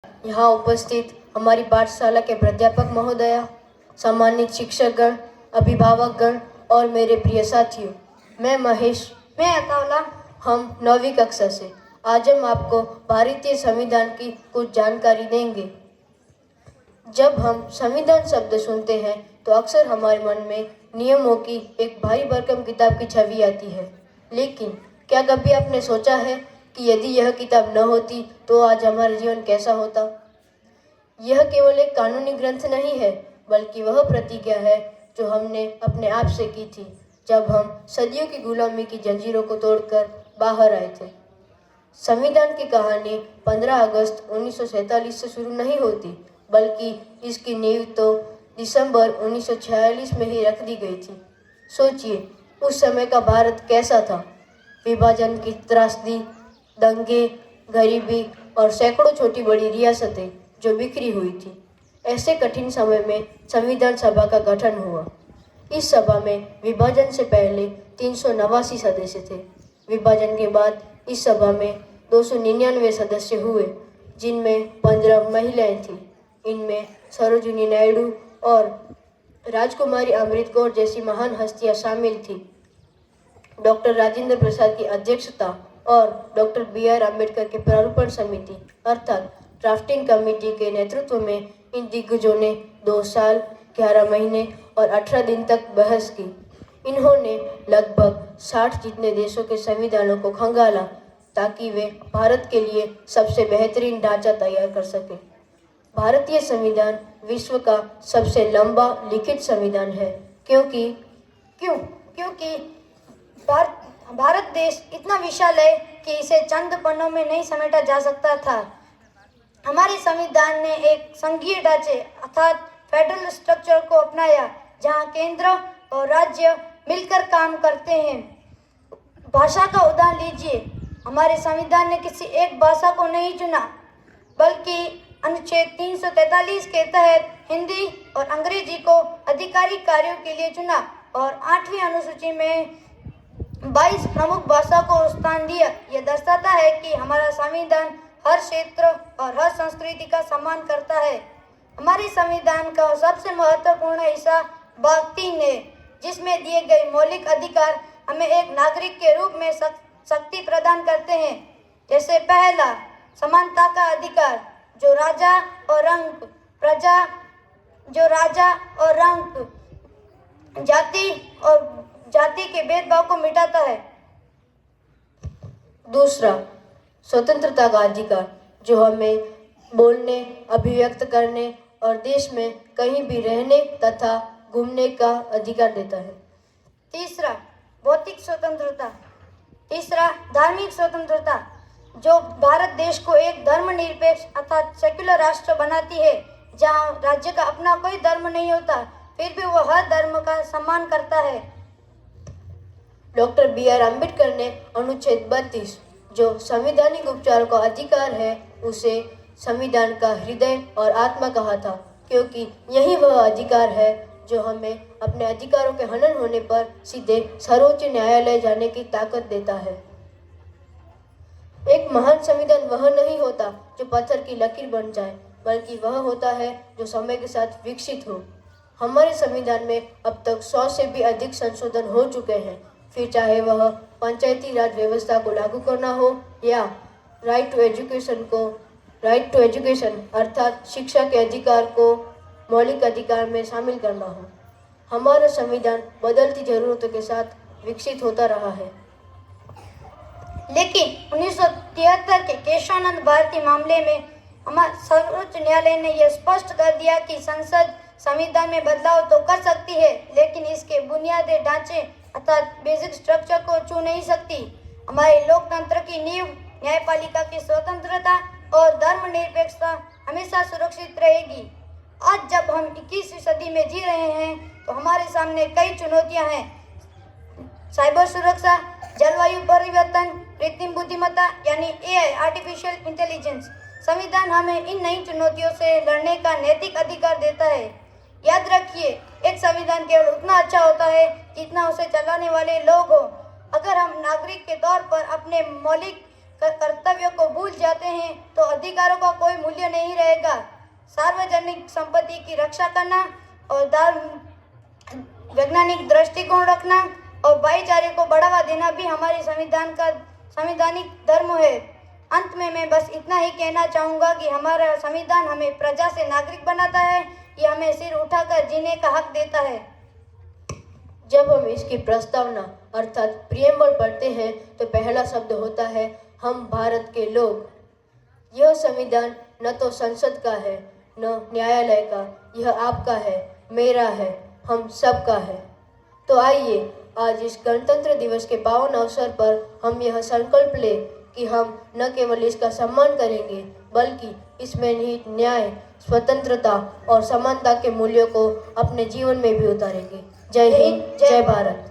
यहाँ उपस्थित हमारी पाठशाला के प्राध्यापक महोदया, सम्मानित शिक्षकगण, अभिभावकगण और मेरे प्रिय साथियों, मैं महेश, मैं अतावला, हम 9वीं कक्षा से। आज हम आपको भारतीय संविधान की कुछ जानकारी देंगे। जब हम संविधान शब्द सुनते हैं तो अक्सर हमारे मन में नियमों की एक भारी भरकम किताब की छवि आती है। लेकिन क्या कभी आपने सोचा है कि यदि यह किताब न होती तो आज हमारा जीवन कैसा होता? यह केवल एक कानूनी ग्रंथ नहीं है, बल्कि वह प्रतिज्ञा है जो हमने अपने आप से की थी जब हम सदियों की गुलामी की जंजीरों को तोड़कर बाहर आए थे। संविधान की कहानी 15 अगस्त 1947 से शुरू नहीं होती, बल्कि इसकी नींव तो दिसंबर 1946 में ही रख दी गई थी। सोचिए, उस समय का भारत कैसा था? विभाजन की त्रासदी, दंगे, गरीबी और सैकड़ों छोटी बड़ी रियासतें जो बिखरी हुई थी। ऐसे कठिन समय में संविधान सभा का गठन हुआ। इस सभा में विभाजन से पहले 389 सदस्य थे। विभाजन के बाद इस सभा में 299 सदस्य हुए, जिनमें 15 महिलाएं थीं। इनमें सरोजिनी नायडू और राजकुमारी अमृत कौर जैसी महान हस्तियां शामिल थीं। डॉक्टर राजेंद्र प्रसाद की अध्यक्षता और डॉक्टर बी.आर. अम्बेडकर के प्रारूपण समिति अर्थात ड्राफ्टिंग कमेटी के नेतृत्व में इन दिग्गजों ने 2 साल, 11 महीने और 18 दिन तक बहस की। इन्होंने लगभग 60 जितने देशों के संविधानों को खंगाला ताकि वे भारत के लिए सबसे बेहतरीन ढांचा तैयार कर सके। भारतीय संविधान विश्व का सबसे लंबा लिखित संविधान है, क्योंकि भारत देश इतना विशाल है कि इसे चंद पन्नों में नहीं समेटा जा सकता था। हमारे संविधान ने एक संघीय ढांचे अर्थात फेडरल स्ट्रक्चर को अपनाया, जहां केंद्र और राज्य मिलकर काम करते हैं। भाषा का उदाहरण लीजिए, हमारे संविधान ने किसी एक भाषा को नहीं चुना, बल्कि अनुच्छेद 343 के तहत हिंदी और अंग्रेजी को आधिकारिक कार्यों के लिए चुना और 8वीं अनुसूची में 22 प्रमुख भाषा को स्थान दिया। यह दर्शाता है कि हमारा संविधान हर क्षेत्र और हर संस्कृति का सम्मान करता है। हमारे संविधान का सबसे महत्वपूर्ण हिस्सा भाग 3 है, जिसमें दिए गए मौलिक अधिकार हमें एक नागरिक के रूप में शक्ति प्रदान करते हैं। जैसे पहला, समानता का अधिकार, जो राजा और रंग, जाति के भेदभाव को मिटाता है। दूसरा, स्वतंत्रता का अधिकार, जो हमें बोलने, अभिव्यक्त करने और देश में कहीं भी रहने तथा घूमने का अधिकार देता है। तीसरा, भौतिक स्वतंत्रता। तीसरा, धार्मिक स्वतंत्रता, जो भारत देश को एक धर्मनिरपेक्ष अर्थात सेक्युलर राष्ट्र बनाती है, जहां राज्य का अपना कोई धर्म नहीं होता, फिर भी वह हर धर्म का सम्मान करता है। Doctor B R. अम्बेडकर ने अनुच्छेद 32, जो संवैधानिक उपचार का अधिकार है, उसे संविधान का हृदय और आत्मा कहा था, क्योंकि यही वह अधिकार है जो हमें अपने अधिकारों के हनन होने पर सीधे सर्वोच्च न्यायालय जाने की ताकत देता है। एक महान संविधान वह नहीं होता जो पत्थर की लकीर बन जाए, बल्कि वह होता है जो समय के साथ विकसित हो। हमारे संविधान में अब तक 100 से भी अधिक संशोधन हो चुके हैं, फिर चाहे वह पंचायती राज व्यवस्था को लागू करना हो या राइट टू एजुकेशन अर्थात शिक्षा के अधिकार को मौलिक अधिकार में शामिल करना हो। हमारा संविधान बदलती जरूरतों के साथ विकसित होता रहा है। लेकिन 1973 के केशवानंद भारती मामले में हमारे सर्वोच्च न्यायालय ने यह स्पष्ट कर दिया कि संसद संविधान में बदलाव तो कर सकती है, लेकिन इसके बुनियादी ढांचे अर्थात बेसिक स्ट्रक्चर को छू नहीं सकती। हमारे लोकतंत्र की नींव, न्यायपालिका की स्वतंत्रता और धर्मनिरपेक्षता हमेशा सुरक्षित रहेगी। आज जब हम 21वीं सदी में जी रहे हैं, तो हमारे सामने कई चुनौतियां हैं। साइबर सुरक्षा, जलवायु परिवर्तन, कृत्रिम बुद्धिमत्ता यानी AI आर्टिफिशियल इंटेलिजेंस। संविधान हमें इन नई चुनौतियों से लड़ने का नैतिक अधिकार देता है। याद रखिए, एक संविधान केवल उतना अच्छा होता है जितना उसे चलाने वाले लोग हो। अगर हम नागरिक के तौर पर अपने मौलिक कर्तव्यों को भूल जाते हैं तो अधिकारों का कोई मूल्य नहीं रहेगा। सार्वजनिक संपत्ति की रक्षा करना और वैज्ञानिक दृष्टिकोण रखना और भाईचारे को बढ़ावा देना भी हमारे संविधान का संवैधानिक धर्म है। अंत में मैं बस इतना ही कहना चाहूँगा कि हमारा संविधान हमें प्रजा से नागरिक बनाता है, ये हमें सिर उठाकर जीने का हक देता है। जब हम इसकी प्रस्तावना अर्थात प्रियम्बल पढ़ते हैं तो पहला शब्द होता है हम भारत के लोग। यह संविधान न तो संसद का है न न्यायालय का, यह आपका है, मेरा है, हम सबका है। तो आइए आज इस गणतंत्र दिवस के पावन अवसर पर हम यह संकल्प लें कि हम न केवल इसका सम्मान करेंगे बल्कि इसमें निहित न्याय, स्वतंत्रता और समानता के मूल्यों को अपने जीवन में भी उतारेंगे। जय हिंद, जय भारत।